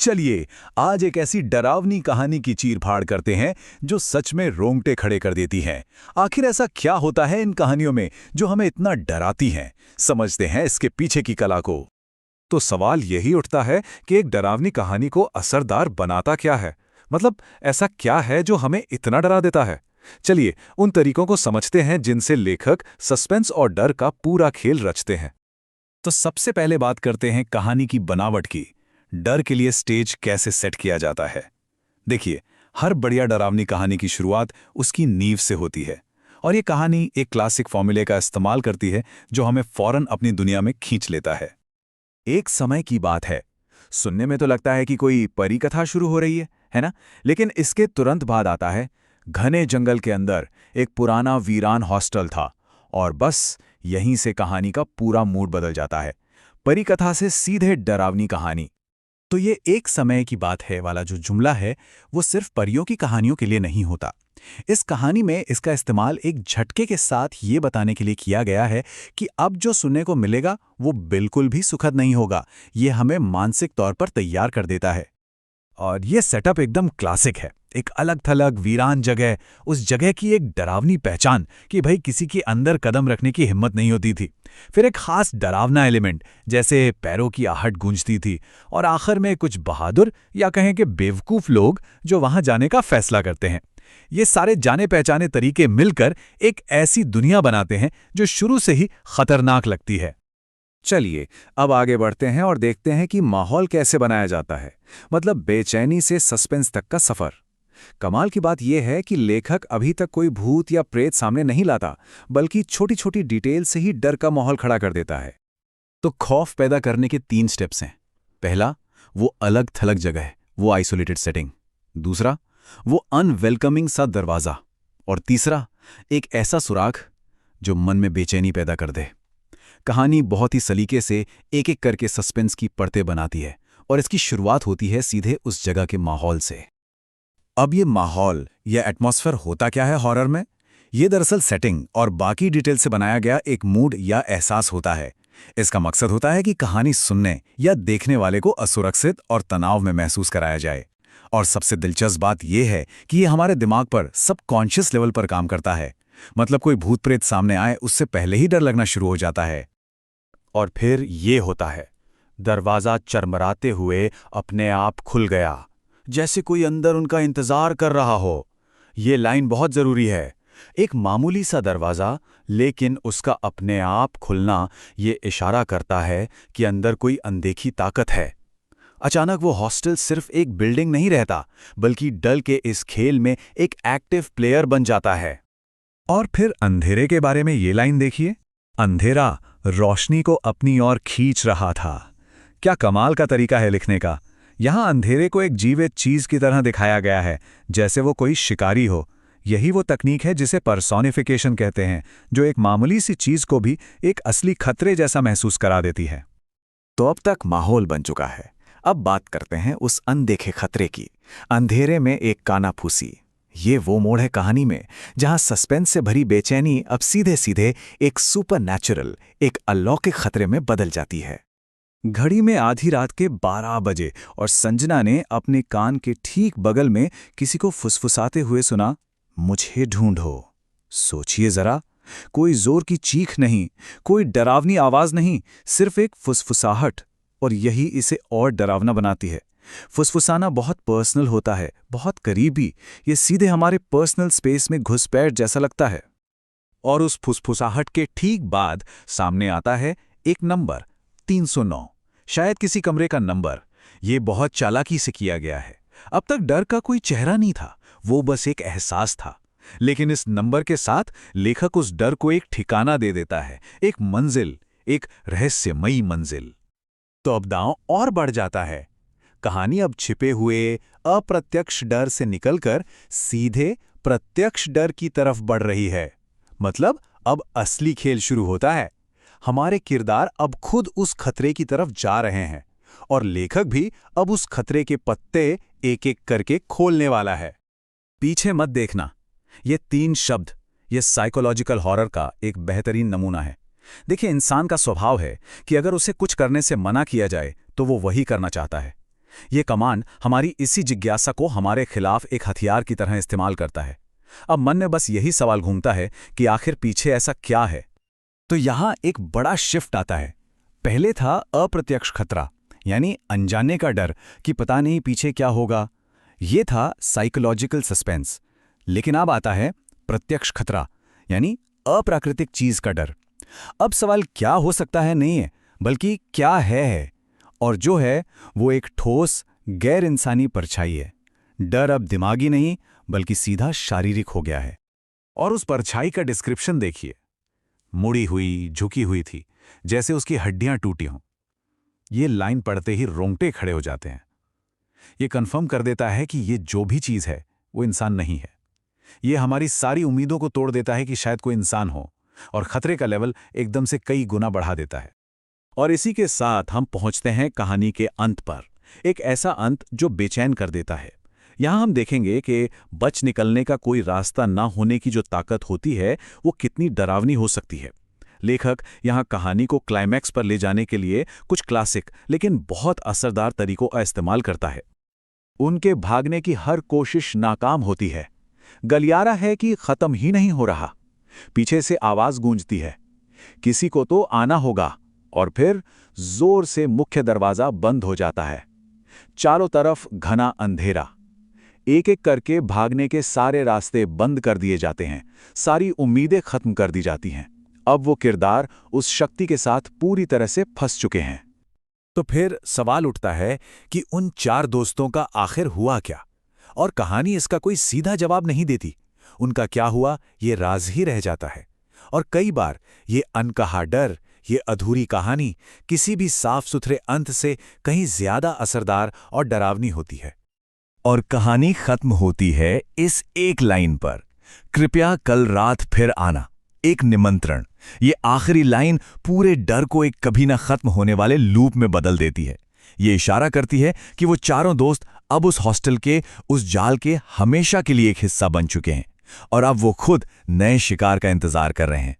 चलिए आज एक ऐसी डरावनी कहानी की चीर-फाड़ करते हैं जो सच में रोंगटे खड़े कर देती हैं। आखिर ऐसा क्या होता है इन कहानियों में जो हमें इतना डराती हैं? समझते हैं इसके पीछे की कला को। तो सवाल यही उठता है कि एक डरावनी कहानी को असरदार बनाता क्या है। मतलब ऐसा क्या है जो हमें इतना डरा देता है। चलिए उन तरीकों को समझते हैं जिनसे लेखक सस्पेंस और डर का पूरा खेल रचते हैं। तो सबसे पहले बात करते हैं कहानी की बनावट की। डर के लिए स्टेज कैसे सेट किया जाता है। देखिए, हर बढ़िया डरावनी कहानी की शुरुआत उसकी नींव से होती है और ये कहानी एक क्लासिक फॉर्मूले का इस्तेमाल करती है जो हमें फौरन अपनी दुनिया में खींच लेता है। एक समय की बात है, सुनने में तो लगता है कि कोई परी कथा शुरू हो रही है ना? लेकिन इसके तुरंत बाद आता है, घने जंगल के अंदर एक पुराना वीरान हॉस्टल था और बस यहीं से कहानी का पूरा मूड बदल जाता है। परी कथा से सीधे डरावनी कहानी। तो ये एक समय की बात है वाला जो जुमला है वो सिर्फ परियों की कहानियों के लिए नहीं होता। इस कहानी में इसका इस्तेमाल एक झटके के साथ ये बताने के लिए किया गया है कि अब जो सुनने को मिलेगा वो बिल्कुल भी सुखद नहीं होगा। ये हमें मानसिक तौर पर तैयार कर देता है। और ये सेटअप एकदम क्लासिक है। एक अलग-थलग वीरान जगह, उस जगह की एक डरावनी पहचान कि भाई किसी के अंदर कदम रखने की हिम्मत नहीं होती थी। फिर एक खास डरावना एलिमेंट जैसे पैरों की आहट गूंजती थी और आखिर में कुछ बहादुर या कहें कि बेवकूफ लोग जो वहां जाने का फैसला करते हैं। ये सारे जाने पहचाने तरीके मिलकर एक ऐसी दुनिया बनाते हैं जो शुरू से ही खतरनाक लगती है। चलिए अब आगे बढ़ते हैं और देखते हैं कि माहौल कैसे बनाया जाता है। मतलब बेचैनी से सस्पेंस तक का सफर। कमाल की बात यह है कि लेखक अभी तक कोई भूत या प्रेत सामने नहीं लाता, बल्कि छोटी छोटी डिटेल से ही डर का माहौल खड़ा कर देता है। तो खौफ पैदा करने के 3 स्टेप्स हैं। पहला, वो अलग थलग जगह, वो आइसोलेटेड सेटिंग। दूसरा, वो अनवेलकमिंग सा दरवाजा। और तीसरा, एक ऐसा सुराग जो मन में बेचैनी पैदा कर दे। कहानी बहुत ही सलीके से एक एक करके सस्पेंस की परतें बनाती है और इसकी शुरुआत होती है सीधे उस जगह के माहौल से। अब ये माहौल या एटमॉस्फेयर होता क्या है हॉरर में? ये दरअसल सेटिंग और बाकी डिटेल से बनाया गया एक मूड या एहसास होता है। इसका मकसद होता है कि कहानी सुनने या देखने वाले को असुरक्षित और तनाव में महसूस कराया जाए। और सबसे दिलचस्प बात यह है कि ये हमारे दिमाग पर सबकॉन्शियस लेवल पर काम करता है। मतलब कोई भूत प्रेत सामने आए उससे पहले ही डर लगना शुरू हो जाता है। और फिर ये होता है, दरवाजा चरमराते हुए अपने आप खुल गया, जैसे कोई अंदर उनका इंतजार कर रहा हो। ये लाइन बहुत जरूरी है। एक मामूली सा दरवाजा, लेकिन उसका अपने आप खुलना ये इशारा करता है कि अंदर कोई अनदेखी ताकत है। अचानक वो हॉस्टल सिर्फ एक बिल्डिंग नहीं रहता, बल्कि डर के इस खेल में एक एक्टिव प्लेयर बन जाता है। और फिर अंधेरे के बारे में ये लाइन देखिए, अंधेरा रोशनी को अपनी ओर खींच रहा था। क्या कमाल का तरीका है लिखने का। यहां अंधेरे को एक जीवित चीज की तरह दिखाया गया है, जैसे वो कोई शिकारी हो। यही वो तकनीक है जिसे पर्सोनिफिकेशन कहते हैं, जो एक मामूली सी चीज को भी एक असली खतरे जैसा महसूस करा देती है। तो अब तक माहौल बन चुका है। अब बात करते हैं उस अनदेखे खतरे की। अंधेरे में एक कानाफूसी। ये वो मोड़ है कहानी में जहां सस्पेंस से भरी बेचैनी अब सीधे सीधे एक सुपरनैचुरल, एक अलौकिक खतरे में बदल जाती है। घड़ी में आधी रात के 12 बजे और संजना ने अपने कान के ठीक बगल में किसी को फुसफुसाते हुए सुना, मुझे ढूंढो। सोचिए जरा, कोई जोर की चीख नहीं, कोई डरावनी आवाज नहीं, सिर्फ एक फुसफुसाहट। और यही इसे और डरावना बनाती है। फुसफुसाना बहुत पर्सनल होता है, बहुत करीबी। ये सीधे हमारे पर्सनल स्पेस में घुसपैठ जैसा लगता है। और उस फुसफुसाहट के ठीक बाद सामने आता है एक नंबर, 309। शायद किसी कमरे का नंबर। ये बहुत चालाकी से किया गया है। अब तक डर का कोई चेहरा नहीं था, वो बस एक एहसास था। लेकिन इस नंबर के साथ लेखक उस डर को एक ठिकाना दे देता है, एक मंजिल, एक रहस्यमयी मंजिल। तो अब दांव और बढ़ जाता है। कहानी अब छिपे हुए अप्रत्यक्ष डर से निकलकर सीधे प्रत्यक्ष डर की तरफ बढ़ रही है। मतलब अब असली खेल शुरू होता है। हमारे किरदार अब खुद उस खतरे की तरफ जा रहे हैं और लेखक भी अब उस खतरे के पत्ते एक एक करके खोलने वाला है। पीछे मत देखना, ये 3 शब्द, ये साइकोलॉजिकल हॉरर का एक बेहतरीन नमूना है। देखिए, इंसान का स्वभाव है कि अगर उसे कुछ करने से मना किया जाए तो वो वही करना चाहता है। ये कमांड हमारी इसी जिज्ञासा को हमारे खिलाफ एक हथियार की तरह इस्तेमाल करता है। अब मन में बस यही सवाल घूमता है कि आखिर पीछे ऐसा क्या है। तो यहां एक बड़ा शिफ्ट आता है। पहले था अप्रत्यक्ष खतरा, यानी अनजाने का डर कि पता नहीं पीछे क्या होगा। ये था साइकोलॉजिकल सस्पेंस। लेकिन अब आता है प्रत्यक्ष खतरा, यानी अप्राकृतिक चीज का डर। अब सवाल क्या हो सकता है नहीं है, बल्कि क्या है। और जो है वो एक ठोस गैर इंसानी परछाई है। डर अब दिमागी नहीं बल्कि सीधा शारीरिक हो गया है। और उस परछाई का डिस्क्रिप्शन देखिए। मुड़ी हुई, झुकी हुई थी, जैसे उसकी हड्डियां टूटी हों। ये लाइन पढ़ते ही रोंगटे खड़े हो जाते हैं। ये कंफर्म कर देता है कि ये जो भी चीज है वो इंसान नहीं है। ये हमारी सारी उम्मीदों को तोड़ देता है कि शायद कोई इंसान हो, और खतरे का लेवल एकदम से कई गुना बढ़ा देता है। और इसी के साथ हम पहुंचते हैं कहानी के अंत पर, एक ऐसा अंत जो बेचैन कर देता है। यहां हम देखेंगे कि बच निकलने का कोई रास्ता ना होने की जो ताकत होती है वो कितनी डरावनी हो सकती है। लेखक यहां कहानी को क्लाइमैक्स पर ले जाने के लिए कुछ क्लासिक लेकिन बहुत असरदार तरीकों का इस्तेमाल करता है। उनके भागने की हर कोशिश नाकाम होती है। गलियारा है कि खत्म ही नहीं हो रहा। पीछे से आवाज गूंजती है, किसी को तो आना होगा, और फिर जोर से मुख्य दरवाजा बंद हो जाता है। चारों तरफ घना अंधेरा। एक एक करके भागने के सारे रास्ते बंद कर दिए जाते हैं। सारी उम्मीदें खत्म कर दी जाती हैं। अब वो किरदार उस शक्ति के साथ पूरी तरह से फंस चुके हैं। तो फिर सवाल उठता है कि उन चार दोस्तों का आखिर हुआ क्या? और कहानी इसका कोई सीधा जवाब नहीं देती। उनका क्या हुआ ये राज ही रह जाता है। और कई बार ये अनकहा डर, ये अधूरी कहानी किसी भी साफ सुथरे अंत से कहीं ज्यादा असरदार और डरावनी होती है। और कहानी खत्म होती है इस एक लाइन पर, कृपया कल रात फिर आना। एक निमंत्रण। ये आखिरी लाइन पूरे डर को एक कभी ना खत्म होने वाले लूप में बदल देती है। ये इशारा करती है कि वो चारों दोस्त अब उस हॉस्टल के, उस जाल के हमेशा के लिए एक हिस्सा बन चुके हैं, और अब वो खुद नए शिकार का इंतजार कर रहे हैं।